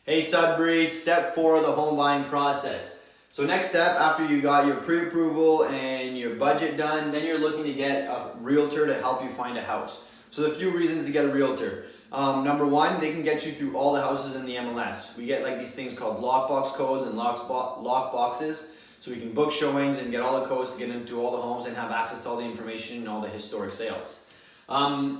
Hey Sudbury, step 4 of the home buying process. So next step, after you got your pre-approval and your budget done, then you're looking to get a realtor to help you find a house. So the few reasons to get a realtor. Number one, they can get you through all the houses in the MLS. We get like these things called lockbox codes and lock boxes. So we can book showings and get all the codes to get into all the homes and have access to all the information and all the historic sales.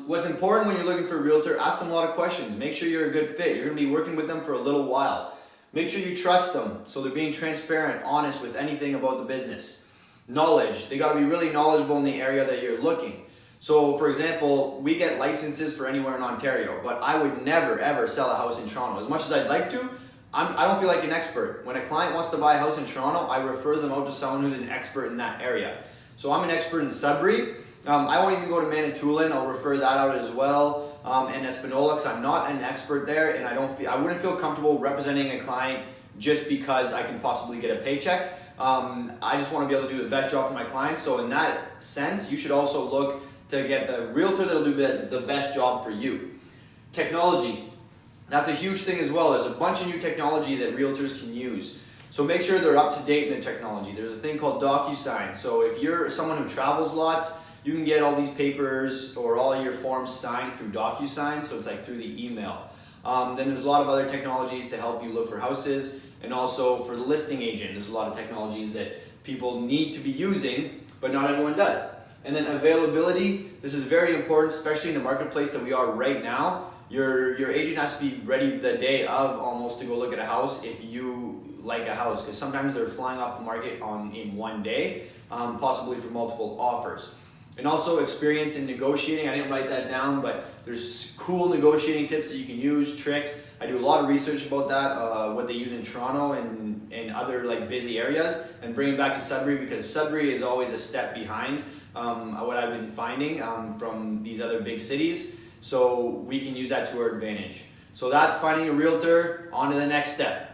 What's important when you're looking for a realtor, ask them a lot of questions. Make sure you're a good fit. You're going to be working with them for a little while. Make sure you trust them, so they're being transparent, honest with anything about the business. Knowledge. They got to be really knowledgeable in the area that you're looking. So for example, we get licenses for anywhere in Ontario, but I would never ever sell a house in Toronto. As much as I'd like to, I don't feel like an expert. When a client wants to buy a house in Toronto, I refer them out to someone who's an expert in that area. So I'm an expert in Sudbury. I won't even go to Manitoulin. I'll refer that out as well. And Espanola, because I'm not an expert there, and I wouldn't feel comfortable representing a client just because I can possibly get a paycheck. I just want to be able to do the best job for my clients. So in that sense, you should also look to get the realtor that'll do the best job for you. Technology. That's a huge thing as well. There's a bunch of new technology that realtors can use. So make sure they're up to date in the technology. There's a thing called DocuSign. So if you're someone who travels lots, you can get all these papers or all your forms signed through DocuSign, so it's like through the email. Then there's a lot of other technologies to help you look for houses, and also for the listing agent, there's a lot of technologies that people need to be using, but not everyone does. And then availability, this is very important, especially in the marketplace that we are right now. Your agent has to be ready the day of almost to go look at a house if you like a house, because sometimes they're flying off the market in one day, possibly for multiple offers. And also experience in negotiating. I didn't write that down, but there's cool negotiating tips that you can use, tricks. I do a lot of research about that, what they use in Toronto and other like busy areas, and bring it back to Sudbury, because Sudbury is always a step behind what I've been finding from these other big cities. So we can use that to our advantage. So that's finding a realtor. On to the next step.